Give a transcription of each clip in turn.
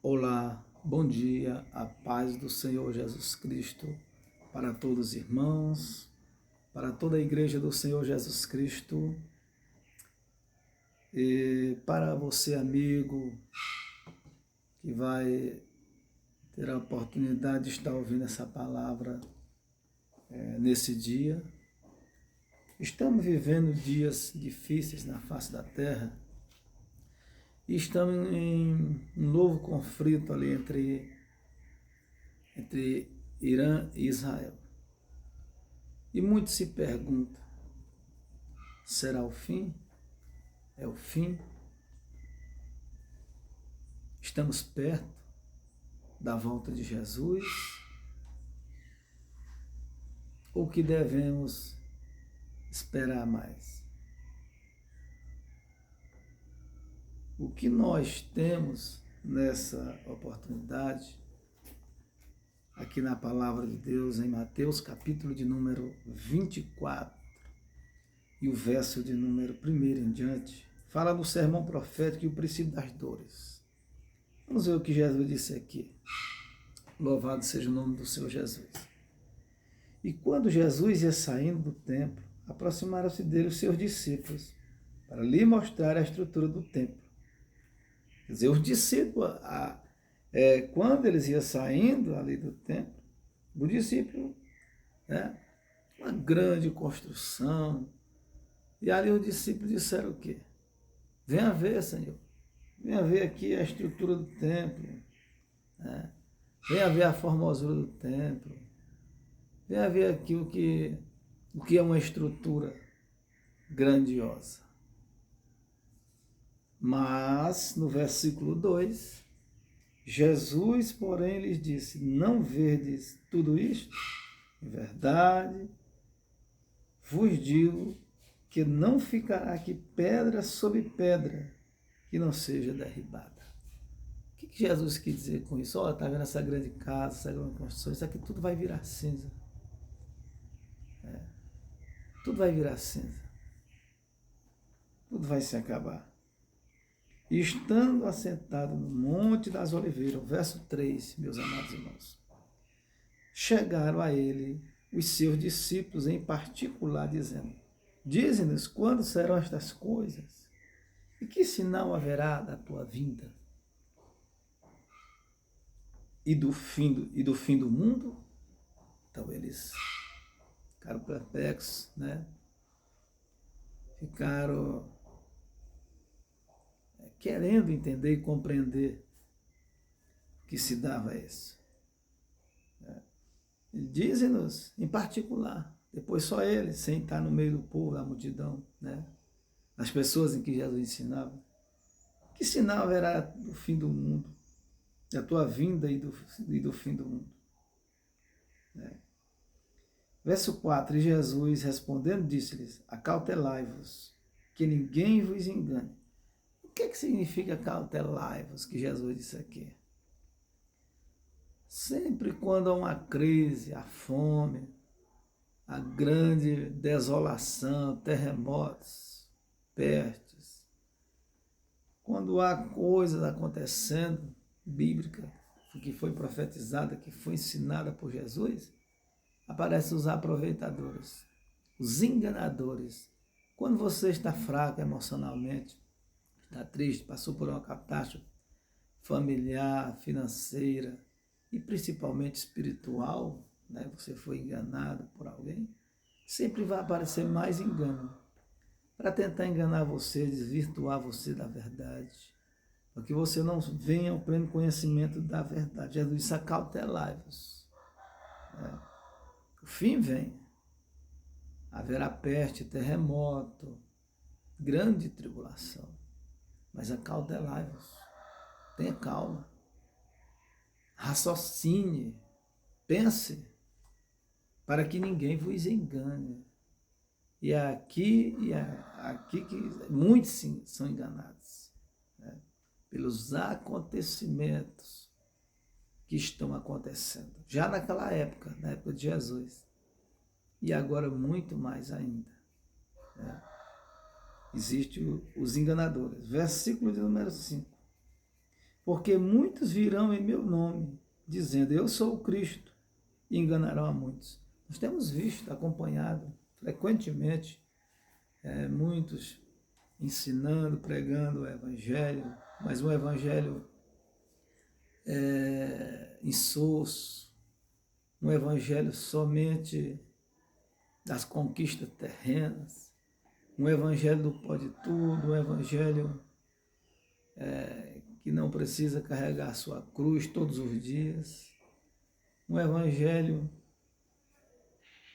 Olá, bom dia, a paz do Senhor Jesus Cristo para todos os irmãos, para toda a igreja do Senhor Jesus Cristo e para você, amigo, que vai ter a oportunidade de estar ouvindo essa palavra nesse dia. Estamos vivendo dias difíceis na face da terra e estamos em um novo conflito ali entre Irã e Israel. E muitos se perguntam, será o fim? É o fim? Estamos perto da volta de Jesus? Ou que devemos esperar mais? O que nós temos nessa oportunidade, aqui na Palavra de Deus, em Mateus, capítulo de número 24, e o verso de número 1 em diante, fala do sermão profético e o princípio das dores. Vamos ver o que Jesus disse aqui. Louvado seja o nome do Senhor Jesus. E quando Jesus ia saindo do templo, aproximaram-se dele os seus discípulos, para lhe mostrar a estrutura do templo. Quer dizer, os discípulos, quando eles iam saindo ali do templo, o discípulo, uma grande construção, e ali os discípulos disseram o quê? Venha ver, Senhor, venha ver aqui a estrutura do templo, venha ver a formosura do templo, venha ver aqui o que é uma estrutura grandiosa. Mas, no versículo 2, Jesus, porém, lhes disse, não verdes tudo isto? Em verdade, vos digo que não ficará aqui pedra sobre pedra que não seja derribada. O que Jesus quis dizer com isso? Olha, está vendo essa grande casa, essa grande construção, isso aqui tudo vai virar cinza. Tudo vai virar cinza. Tudo vai se acabar. E estando assentado no Monte das Oliveiras, verso 3, meus amados irmãos, chegaram a ele os seus discípulos em particular, dizendo, dize-nos quando serão estas coisas, e que sinal haverá da tua vinda e do fim do mundo? Então eles ficaram perplexos, ficaram querendo entender e compreender o que se dava isso. Dize-nos, em particular, depois só ele, sem estar no meio do povo, da multidão, das pessoas em que Jesus ensinava. Que sinal haverá do fim do mundo, da tua vinda e do fim do mundo? Verso 4, e Jesus respondendo disse-lhes, acautelai-vos, que ninguém vos engane. O que significa acautelai-vos, que Jesus disse aqui? Sempre quando há uma crise, a fome, a grande desolação, terremotos, pestes, quando há coisas acontecendo, bíblica, que foi profetizada, que foi ensinada por Jesus, aparecem os aproveitadores, os enganadores. Quando você está fraco emocionalmente, está triste, passou por uma catástrofe familiar, financeira e principalmente espiritual, você foi enganado por alguém, sempre vai aparecer mais engano para tentar enganar você, desvirtuar você da verdade, para que você não venha ao pleno conhecimento da verdade. Jesus disse, acautelai-vos. O fim vem. Haverá peste, terremoto, grande tribulação. Mas acautelai-vos. Tenha calma. Raciocine. Pense. Para que ninguém vos engane. E é aqui que muitos sim, são enganados. Pelos acontecimentos que estão acontecendo. Já naquela época, na época de Jesus. E agora muito mais ainda. Existem os enganadores. Versículo de número 5. porque muitos virão em meu nome, dizendo, eu sou o Cristo, e enganarão a muitos. Nós temos visto, acompanhado frequentemente, muitos ensinando, pregando o Evangelho, mas um Evangelho insosso, um Evangelho somente das conquistas terrenas, um Evangelho do pode tudo, um Evangelho que não precisa carregar a sua cruz todos os dias, um Evangelho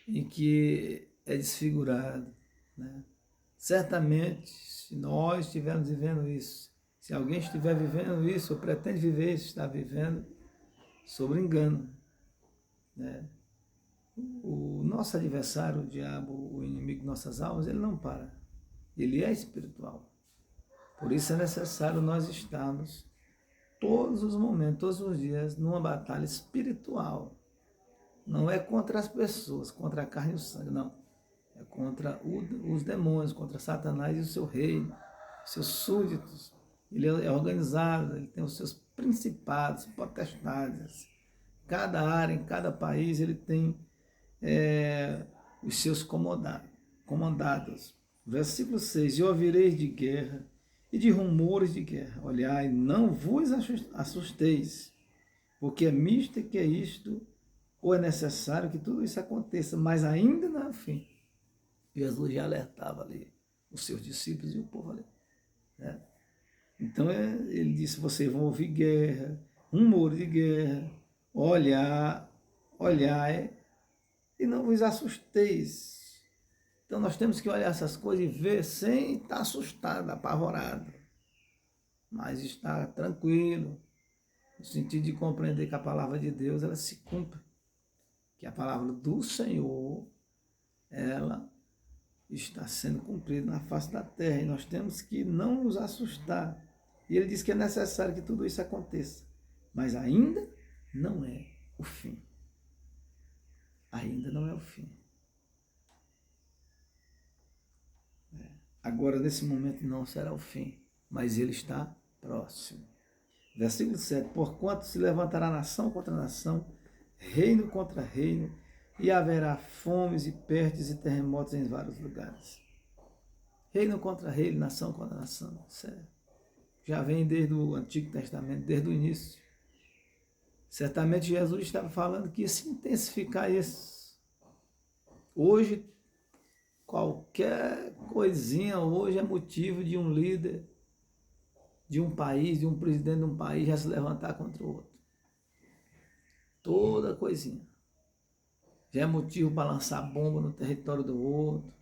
em que é desfigurado, né? Certamente, se nós estivermos vivendo isso, se alguém estiver vivendo isso, ou pretende viver isso, está vivendo sobre engano, né? O nosso adversário, o diabo, o inimigo de nossas almas, ele não para. Ele é espiritual. Por isso é necessário nós estarmos todos os momentos, todos os dias, numa batalha espiritual. Não é contra as pessoas, contra a carne e o sangue, não. É contra os demônios, contra Satanás e o seu reino, seus súditos. Ele é organizado, ele tem os seus principados, potestades. Cada área, em cada país, ele tem os seus comandados. Versículo 6, e ouvireis de guerra e de rumores de guerra. Olhai, não vos assusteis, porque é misto que é isto, ou é necessário que tudo isso aconteça, mas ainda não é o fim. Jesus já alertava ali os seus discípulos e o povo ali, né? Então ele disse, vocês vão ouvir guerra, rumores de guerra, olhai, e não vos assusteis. Então nós temos que olhar essas coisas e ver sem estar assustado, apavorado, mas estar tranquilo, no sentido de compreender que a palavra de Deus ela se cumpre, que a palavra do Senhor ela está sendo cumprida na face da terra e nós temos que não nos assustar. E ele diz que é necessário que tudo isso aconteça, mas ainda não é o fim. Ainda não é o fim. Agora, nesse momento, não será o fim, mas ele está próximo. Versículo 7. Porquanto se levantará nação contra nação, reino contra reino, e haverá fomes e pestes e terremotos em vários lugares. Reino contra reino, nação contra nação. Certo? Já vem desde o Antigo Testamento, desde o início. Certamente Jesus estava falando que ia se intensificar isso. Hoje, qualquer coisinha hoje é motivo de um líder de um país, de um presidente de um país já se levantar contra o outro. Toda coisinha. Já é motivo para lançar bomba no território do outro,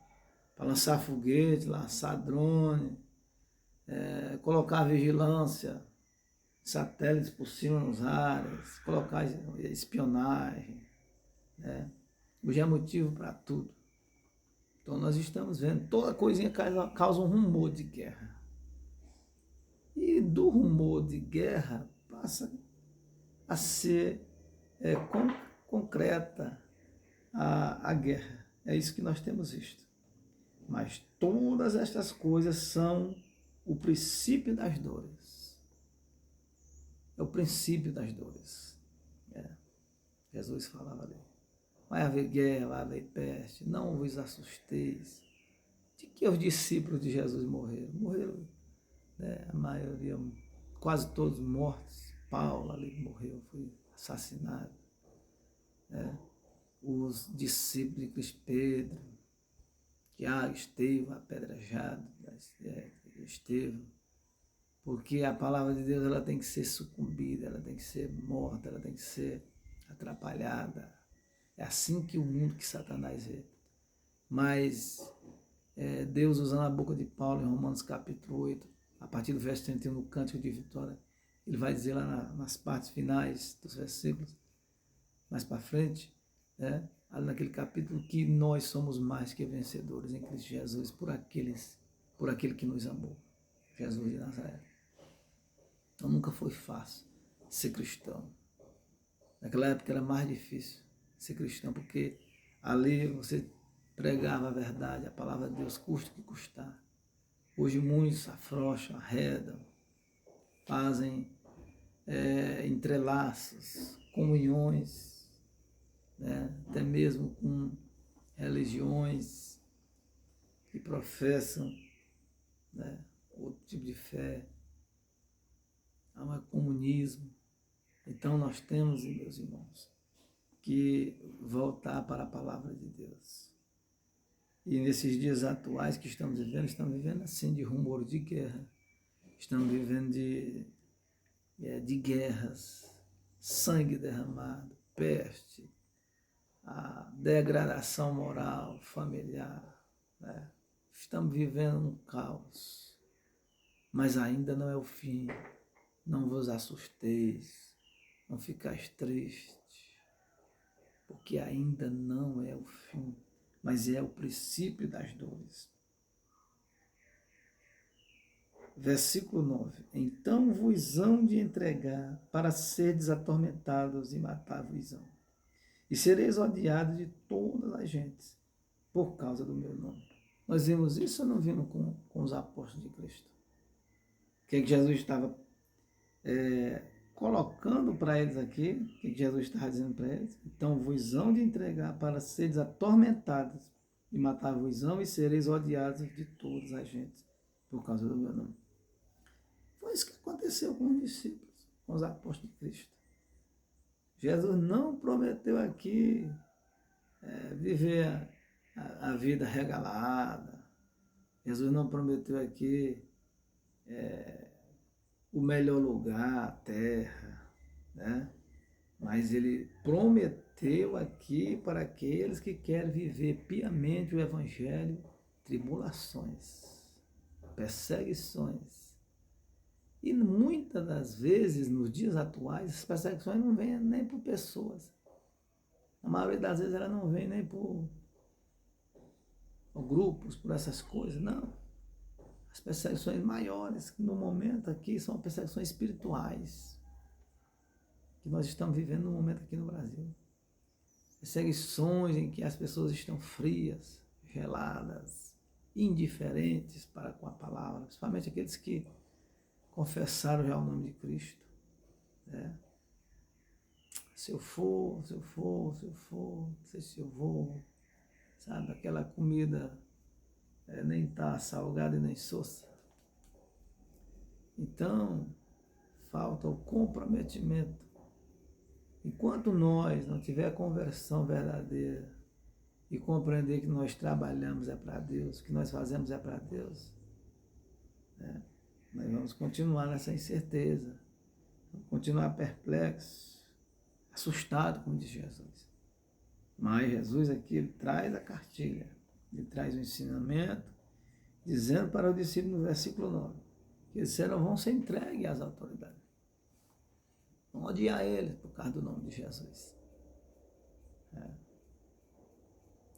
para lançar foguete, lançar drone, colocar vigilância, satélites por cima nos ares, colocar espionagem. Né? Hoje é motivo para tudo. Então nós estamos vendo, toda coisinha causa um rumor de guerra. E do rumor de guerra passa a ser concreta a guerra. É isso que nós temos visto. Mas todas estas coisas são o princípio das dores. É o princípio das dores. Jesus falava ali. Vai haver guerra, vai haver peste, não vos assusteis. De que os discípulos de Jesus morreram? Morreram, né? A maioria, quase todos mortos. Paulo ali morreu, foi assassinado. Os discípulos de Cristo, Pedro, Tiago, Estevão, apedrejado, Estevão. Porque a palavra de Deus ela tem que ser sucumbida, ela tem que ser morta, ela tem que ser atrapalhada. É assim que o mundo, que Satanás vê. Mas Deus, usando a boca de Paulo em Romanos capítulo 8, a partir do verso 31, no Cântico de Vitória, ele vai dizer lá nas partes finais dos versículos, mais para frente, ali naquele capítulo, que nós somos mais que vencedores em Cristo Jesus por aquele que nos amou, Jesus de Nazaré. Então nunca foi fácil ser cristão. Naquela época era mais difícil ser cristão, porque ali você pregava a verdade, a palavra de Deus, custa o que custar. Hoje muitos afrouxam, arredam, fazem entrelaços, comunhões, né? Até mesmo com religiões que professam, né, outro tipo de fé. Há um comunismo. Então nós temos, meus irmãos, que voltar para a palavra de Deus. E nesses dias atuais que estamos vivendo assim, de rumor de guerra. Estamos vivendo de guerras, sangue derramado, peste, a degradação moral, familiar, né? Estamos vivendo um caos, mas ainda não é o fim. Não vos assusteis, não ficais tristes, porque ainda não é o fim, mas é o princípio das dores. Versículo 9. Então vos hão de entregar para seres atormentados e matar-vos-ão. E sereis odiados de todas as gentes por causa do meu nome. Nós vimos isso ou não vimos com os apóstolos de Cristo? O que Jesus estava colocando para eles aqui? O que Jesus estava dizendo para eles? Então vos hão de entregar para seres atormentados e matar-vos-ão e sereis odiados de todas as gentes por causa do meu nome. Foi isso que aconteceu com os discípulos, com os apóstolos de Cristo. Jesus não prometeu aqui viver a vida regalada. Jesus não prometeu aqui o melhor lugar, a terra, né? Mas ele prometeu aqui para aqueles que querem viver piamente o Evangelho, tribulações, perseguições. E muitas das vezes, nos dias atuais, as perseguições não vêm nem por pessoas. A maioria das vezes ela não vem nem por grupos, por essas coisas, não. As perseguições maiores, que no momento aqui são perseguições espirituais, que nós estamos vivendo no momento aqui no Brasil. Perseguições em que as pessoas estão frias, geladas, indiferentes para com a palavra, principalmente aqueles que confessaram já o nome de Cristo, né? Se eu for, não sei se eu vou, sabe, aquela comida nem está salgada e nem sossa. Então, falta o comprometimento. Enquanto nós não tiver a conversão verdadeira e compreender que nós trabalhamos é para Deus, que nós fazemos é para Deus, né? Nós vamos continuar nessa incerteza, vamos continuar perplexos, assustados, como diz Jesus. Mas Jesus aqui, ele traz a cartilha, ele traz o ensinamento, dizendo para o discípulo no versículo 9, que eles vão ser entregues às autoridades. Vão odiar eles por causa do nome de Jesus.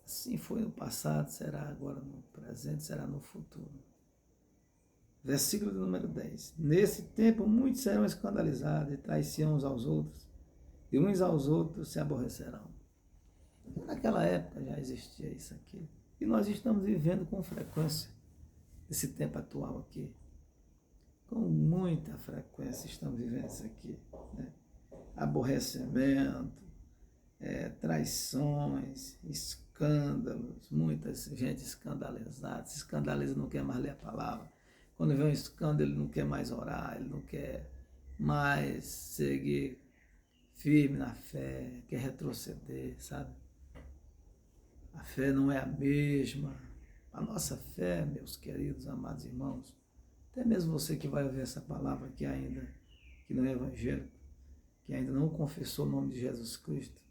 Assim foi no passado, será agora no presente, será no futuro. Versículo número 10. Nesse tempo muitos serão escandalizados e trairão uns aos outros, e uns aos outros se aborrecerão. Naquela época já existia isso aqui. E nós estamos vivendo com frequência esse tempo atual aqui. Com muita frequência estamos vivendo isso aqui, né? Aborrecimento, traições, escândalos, muita gente escandalizada. Se escandaliza, não quer mais ler a palavra. Quando vê um escândalo, ele não quer mais orar, ele não quer mais seguir firme na fé, quer retroceder, sabe? A fé não é a mesma. A nossa fé, meus queridos, amados irmãos, até mesmo você que vai ouvir essa palavra aqui ainda, que não é evangélico, que ainda não confessou o nome de Jesus Cristo,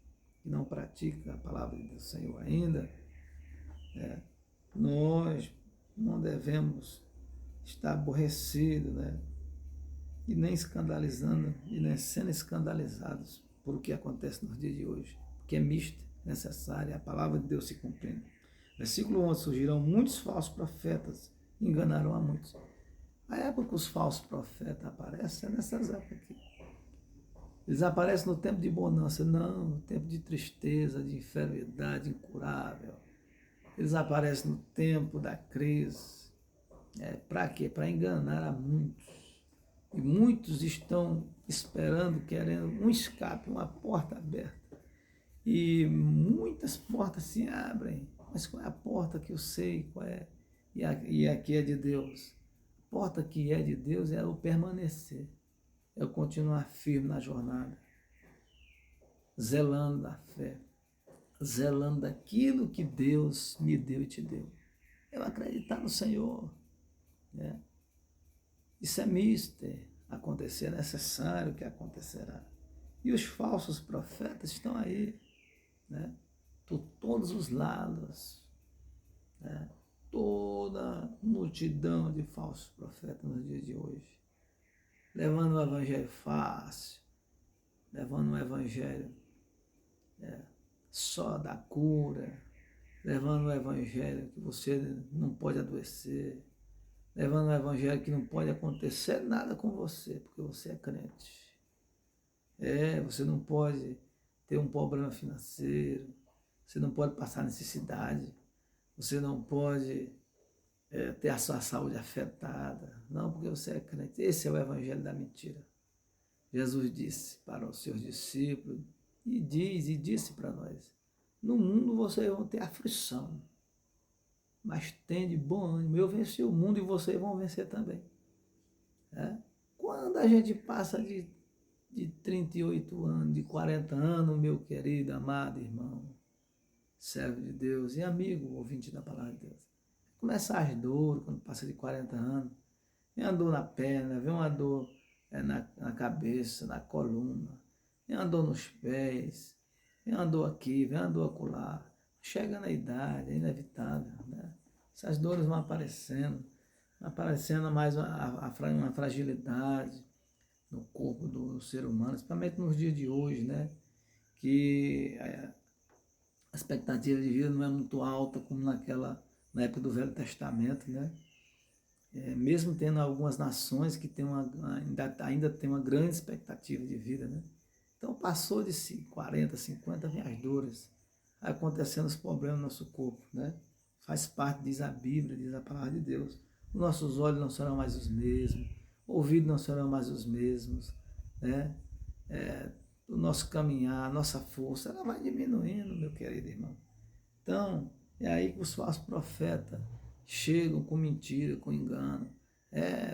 que não pratica a palavra do Senhor ainda, nós não devemos estar aborrecidos, né? E nem escandalizando, e nem sendo escandalizados por o que acontece nos dias de hoje, porque é misto, necessária, a palavra de Deus se cumprindo. Versículo 11, surgirão muitos falsos profetas, enganarão a muitos. A época que os falsos profetas aparecem é nessas épocas aqui. Eles aparecem no tempo de bonança, não, no tempo de tristeza, de enfermidade incurável. Eles aparecem no tempo da crise. Para quê? Para enganar a muitos. E muitos estão esperando, querendo um escape, uma porta aberta. E muitas portas se abrem, mas qual é a porta que eu sei qual é? E aqui é de Deus. A porta que é de Deus é o permanecer, é o continuar firme na jornada, zelando da fé, zelando daquilo que Deus me deu e te deu. Eu acreditar no Senhor, né? Isso é mister, acontecer, é necessário que acontecerá. E os falsos profetas estão aí, né? Por todos os lados, né? Toda multidão de falsos profetas nos dias de hoje, levando o evangelho fácil, levando o evangelho só da cura, levando o evangelho que você não pode adoecer, levando o evangelho que não pode acontecer nada com você, porque você é crente. Você não pode ter um problema financeiro, você não pode passar necessidade, você não pode ter a sua saúde afetada, não, porque você é crente. Esse é o evangelho da mentira. Jesus disse para os seus discípulos, e disse para nós, no mundo vocês vão ter aflição, mas tende bom ânimo, eu venci o mundo e vocês vão vencer também. Quando a gente passa de 38 anos, de 40 anos, meu querido, amado irmão, servo de Deus e amigo, ouvinte da palavra de Deus, começa as dores quando passa de 40 anos, vem uma dor na perna, vem uma dor na cabeça, na coluna, vem uma dor nos pés, vem uma dor aqui, vem uma dor acolá. Chega na idade, é inevitável, né? Essas dores vão aparecendo mais uma fragilidade no corpo do ser humano, principalmente nos dias de hoje, né? Que a expectativa de vida não é muito alta como na época do Velho Testamento, né? Mesmo tendo algumas nações que ainda tem uma grande expectativa de vida, né? Então passou de 40, 50, vem as dores, acontecendo os problemas no nosso corpo, né? Faz parte, diz a Bíblia, diz a palavra de Deus. Os nossos olhos não serão mais os mesmos, ouvidos não serão mais os mesmos, né? O nosso caminhar, a nossa força, ela vai diminuindo, meu querido irmão. Então, é aí que os falsos profetas chegam com mentira, com engano.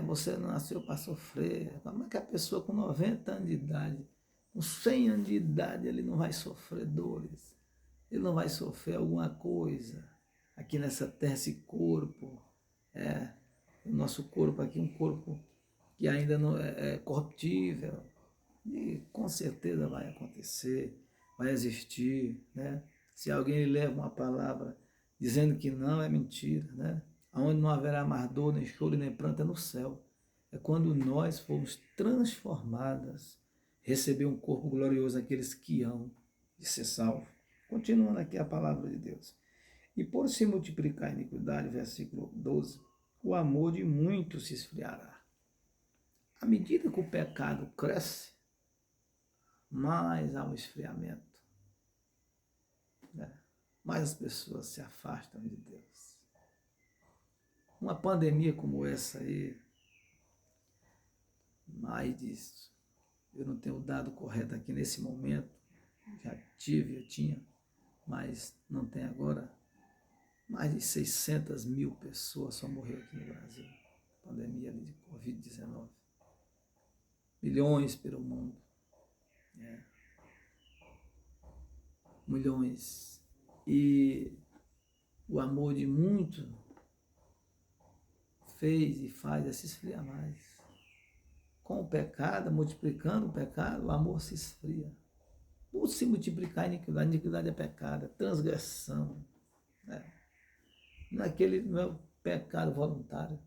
Você não nasceu para sofrer. Como é que a pessoa com 90 anos de idade, com 100 anos de idade, ele não vai sofrer dores? Ele não vai sofrer alguma coisa aqui nessa terra, esse corpo. O nosso corpo aqui, um corpo que ainda não é corruptível. E com certeza vai acontecer, vai existir, né? Se alguém lhe leva uma palavra dizendo que não, é mentira, né? Aonde não haverá mais dor, nem choro, nem pranto, é no céu. É quando nós formos transformadas, receber um corpo glorioso, aqueles que hão de ser salvos. Continuando aqui a palavra de Deus. E por se multiplicar a iniquidade, versículo 12, o amor de muitos se esfriará. À medida que o pecado cresce, mais há um esfriamento, né? Mais as pessoas se afastam de Deus. Uma pandemia como essa aí, mais disso, eu não tenho o dado correto aqui nesse momento, eu tinha, mas não tem agora, mais de 600 mil pessoas só morreram aqui no Brasil, pandemia de Covid-19, milhões pelo mundo, milhões, e o amor de muitos fez e faz se esfriar mais. Com o pecado, multiplicando o pecado, o amor se esfria. Por se multiplicar a iniquidade é pecado, é transgressão. Né? Não é o pecado voluntário,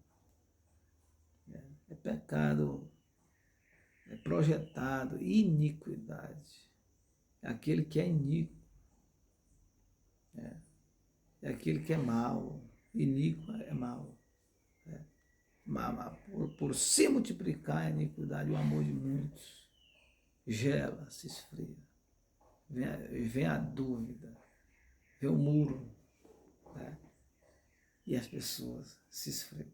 é pecado projetado, iniquidade. É aquele que é iníquo, é aquele que é mau, iníquo é mau. Por se multiplicar a iniquidade, o amor de muitos gela, se esfria. Vem a dúvida, vem o muro, né? E as pessoas se esfriam.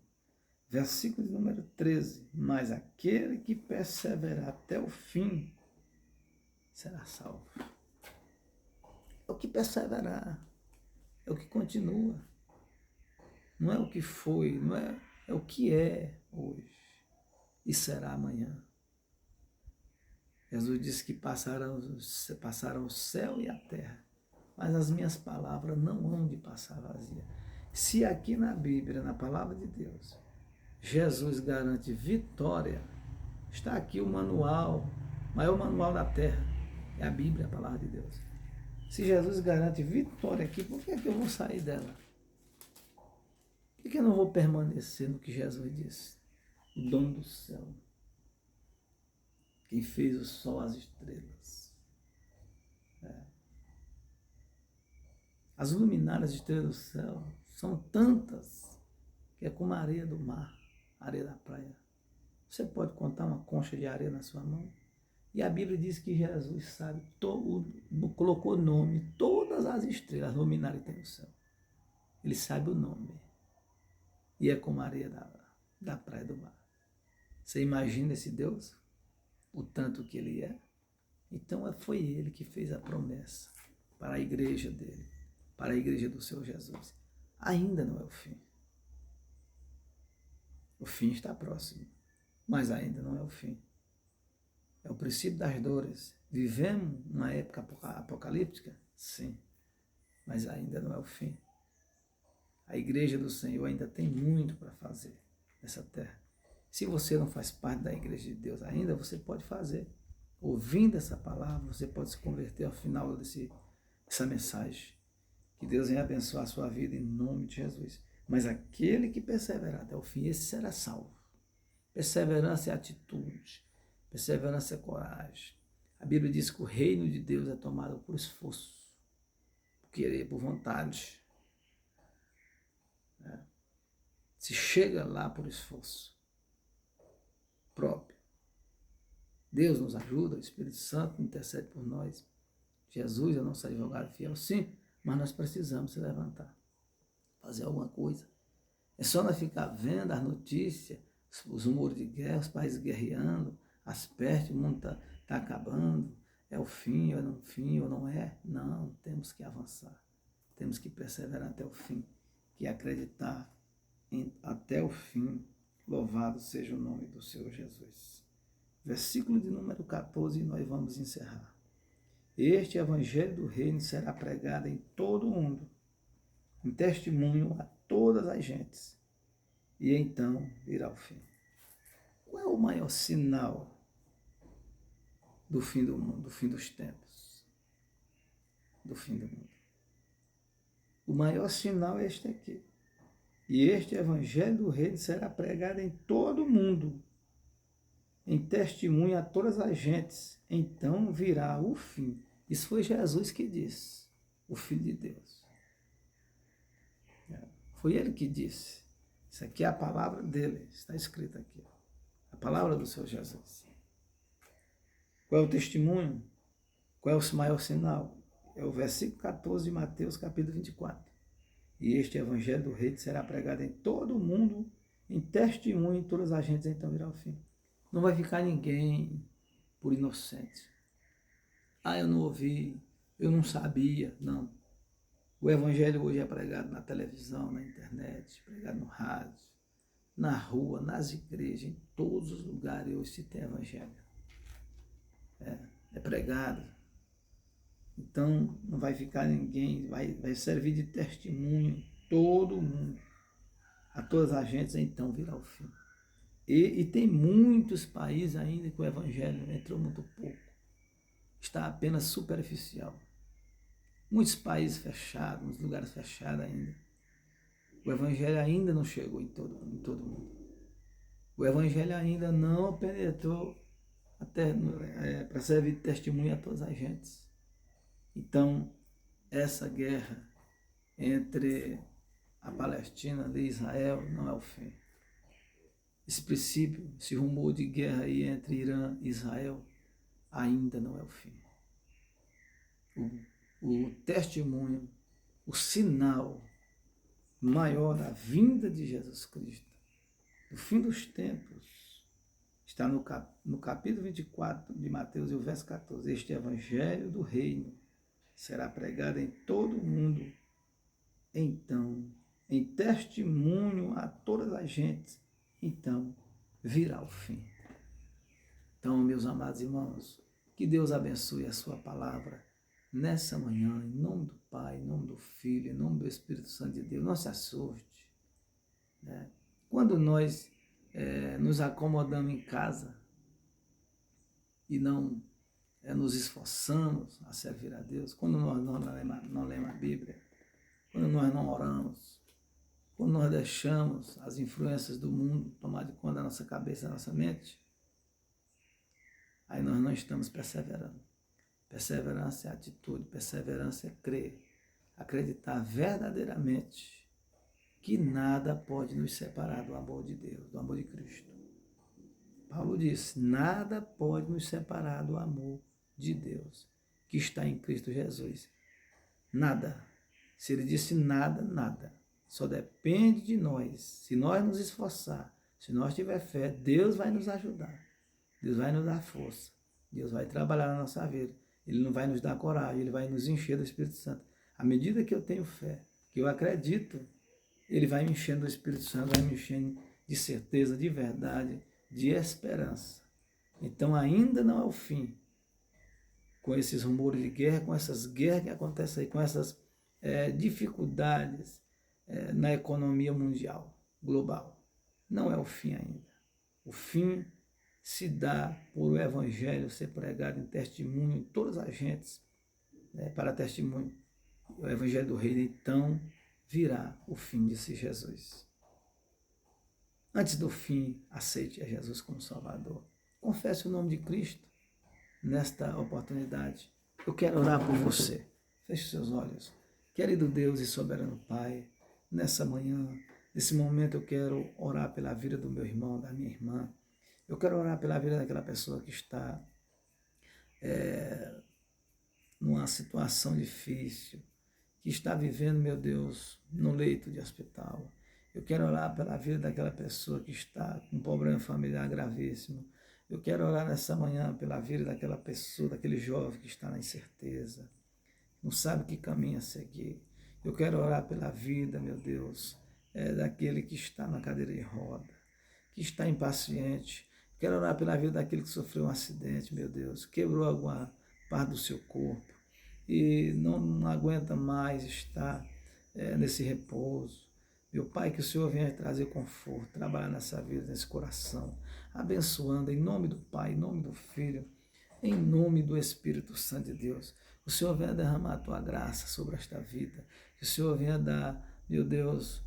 Versículo de número 13. Mas aquele que perseverar até o fim será salvo. É o que perseverar, é o que continua. Não é o que foi, não é, é o que é hoje e será amanhã. Jesus disse que passaram o céu e a terra, mas as minhas palavras não hão de passar vazia. Se aqui na Bíblia, na palavra de Deus, Jesus garante vitória, está aqui o manual, o maior manual da terra, é a Bíblia, a palavra de Deus. Se Jesus garante vitória aqui, por que é que eu vou sair dela? Por que eu não vou permanecer no que Jesus disse? O dono do céu. Quem fez o sol, as estrelas. As luminárias estrelas do céu são tantas que é como a areia do mar, a areia da praia. Você pode contar uma concha de areia na sua mão? E a Bíblia diz que Jesus sabe, colocou nome, todas as estrelas luminárias que tem no céu. Ele sabe o nome. E é como a areia da praia do mar. Você imagina esse Deus? O tanto que ele é? Então foi ele que fez a promessa para a igreja dele, para a igreja do seu Jesus. Ainda não é o fim. O fim está próximo, mas ainda não é o fim. É o princípio das dores. Vivemos uma época apocalíptica? Sim, mas ainda não é o fim. A igreja do Senhor ainda tem muito para fazer nessa terra. Se você não faz parte da igreja de Deus ainda, você pode fazer. Ouvindo essa palavra, você pode se converter ao final dessa mensagem. Que Deus venha abençoar a sua vida em nome de Jesus. Mas aquele que perseverar até o fim, esse será salvo. Perseverança é atitude. Perseverança é coragem. A Bíblia diz que o reino de Deus é tomado por esforço, por querer, por vontade. Se chega lá por esforço próprio. Deus nos ajuda, o Espírito Santo intercede por nós. Jesus é nosso advogado fiel, sim, mas nós precisamos se levantar, fazer alguma coisa. É só nós ficar vendo as notícias, os rumores de guerra, os países guerreando, as pestes, o mundo está acabando, é o fim ou não é? Não, temos que avançar, temos que perseverar até o fim, que acreditar até o fim. Louvado seja o nome do Senhor Jesus. Versículo de número 14, e nós vamos encerrar. Este evangelho do reino será pregado em todo o mundo, em testemunho a todas as gentes, e então virá o fim. Qual é o maior sinal do fim do mundo, do fim dos tempos, do fim do mundo? O maior sinal é este aqui. E este evangelho do reino será pregado em todo o mundo, em testemunho a todas as gentes, então virá o fim. Isso foi Jesus que disse, o Filho de Deus. Foi ele que disse. Isso aqui é a palavra dele, está escrito aqui. A palavra do Senhor Jesus. Qual é o testemunho? Qual é o maior sinal? É o versículo 14 de Mateus, capítulo 24. E este evangelho do reino será pregado em todo o mundo, em testemunho em todas as gentes, então virá o fim. Não vai ficar ninguém por inocente. Eu não ouvi, eu não sabia. Não. O evangelho hoje é pregado na televisão, na internet, pregado no rádio, na rua, nas igrejas, em todos os lugares hoje se tem evangelho. É pregado. Então não vai ficar ninguém, vai servir de testemunho todo mundo. A todas as gentes, então virá o fim. E tem muitos países ainda que o evangelho entrou muito pouco. Está apenas superficial. Muitos países fechados, muitos lugares fechados ainda. O evangelho ainda não chegou em todo mundo. O evangelho ainda não penetrou para servir de testemunho a todas as gentes. Então, essa guerra entre a Palestina e Israel não é o fim. Esse princípio, esse rumor de guerra aí entre Irã e Israel ainda não é o fim. O testemunho, o sinal maior da vinda de Jesus Cristo do fim dos tempos, está no capítulo 24 de Mateus e o verso 14. Este evangelho do reino será pregado em todo o mundo, então, em testemunho a todas as gentes, então virá o fim. Então, meus amados irmãos, que Deus abençoe a sua palavra nessa manhã, em nome do Pai, em nome do Filho, em nome do Espírito Santo de Deus. Não se assuste, né? Quando nós nos acomodamos em casa e não nos esforçamos a servir a Deus, quando nós não lemos a Bíblia, quando nós não oramos, quando nós deixamos as influências do mundo tomar de conta da nossa cabeça, da nossa mente, aí nós não estamos perseverando. Perseverança é atitude, perseverança é crer, acreditar verdadeiramente que nada pode nos separar do amor de Deus, do amor de Cristo. Paulo disse, nada pode nos separar do amor de Deus, que está em Cristo Jesus. Nada. Se ele disse nada, nada. Só depende de nós. Se nós nos esforçar, se nós tiver fé, Deus vai nos ajudar. Deus vai nos dar força. Deus vai trabalhar na nossa vida. Ele não vai nos dar coragem, Ele vai nos encher do Espírito Santo. À medida que eu tenho fé, que eu acredito, Ele vai me enchendo do Espírito Santo, vai me enchendo de certeza, de verdade, de esperança. Então ainda não é o fim. Com esses rumores de guerra, com essas guerras que acontecem aí, com essas dificuldades na economia mundial, global. Não é o fim ainda. O fim se dá por o Evangelho ser pregado em testemunho em todas as gentes, para testemunho. O Evangelho do Reino, então, virá o fim, disse Jesus. Antes do fim, aceite a Jesus como Salvador. Confesse o nome de Cristo nesta oportunidade. Eu quero orar por você. Feche seus olhos. Querido Deus e soberano Pai, nessa manhã, nesse momento eu quero orar pela vida do meu irmão, da minha irmã. Eu quero orar pela vida daquela pessoa que está numa situação difícil, que está vivendo, meu Deus, no leito de hospital. Eu quero orar pela vida daquela pessoa que está com um problema familiar gravíssimo. Eu quero orar nessa manhã pela vida daquela pessoa, daquele jovem que está na incerteza, não sabe que caminho a seguir. Eu quero orar pela vida, meu Deus, daquele que está na cadeira de roda, que está impaciente. Quero orar pela vida daquele que sofreu um acidente, meu Deus, quebrou alguma parte do seu corpo e não aguenta mais estar nesse repouso. Meu Pai, que o Senhor venha trazer conforto, trabalhar nessa vida, nesse coração, abençoando em nome do Pai, em nome do Filho, em nome do Espírito Santo de Deus. O Senhor venha derramar a tua graça sobre esta vida, que o Senhor venha dar, meu Deus,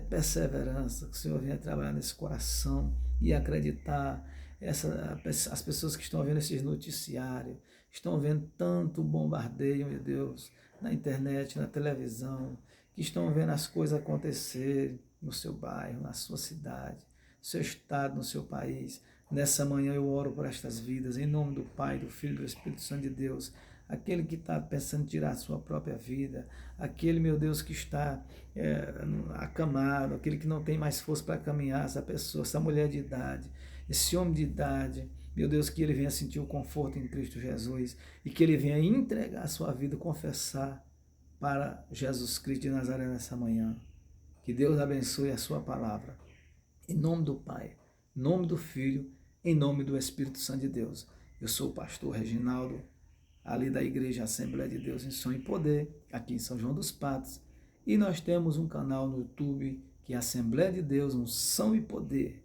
perseverança, que o Senhor venha trabalhar nesse coração e acreditar. As pessoas que estão vendo esses noticiários, estão vendo tanto bombardeio, meu Deus, na internet, na televisão, que estão vendo as coisas acontecerem no seu bairro, na sua cidade, no seu estado, no seu país. Nessa manhã eu oro por estas vidas, em nome do Pai, do Filho e do Espírito Santo de Deus. Aquele que está pensando em tirar a sua própria vida, aquele, meu Deus, que está acamado, aquele que não tem mais força para caminhar, essa pessoa, essa mulher de idade, esse homem de idade, meu Deus, que ele venha sentir o conforto em Cristo Jesus e que ele venha entregar a sua vida, confessar para Jesus Cristo de Nazaré nessa manhã. Que Deus abençoe a sua palavra. Em nome do Pai, em nome do Filho, em nome do Espírito Santo de Deus. Eu sou o pastor Reginaldo, ali da Igreja Assembleia de Deus em Som e Poder, aqui em São João dos Patos. E nós temos um canal no YouTube, que é Assembleia de Deus, Unção e Poder.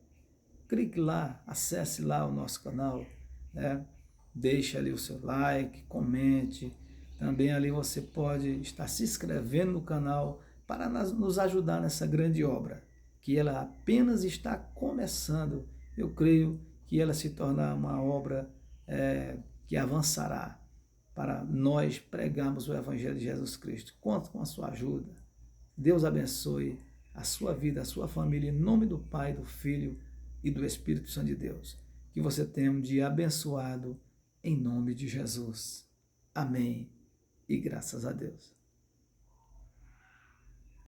Clique lá, acesse lá o nosso canal, né? Deixe ali o seu like, comente. Também ali você pode estar se inscrevendo no canal para nos ajudar nessa grande obra, que ela apenas está começando. Eu creio que ela se tornar uma obra que avançará para nós pregarmos o Evangelho de Jesus Cristo. Conto com a sua ajuda. Deus abençoe a sua vida, a sua família, em nome do Pai, do Filho e do Espírito Santo de Deus. Que você tenha um dia abençoado, em nome de Jesus. Amém. E graças a Deus.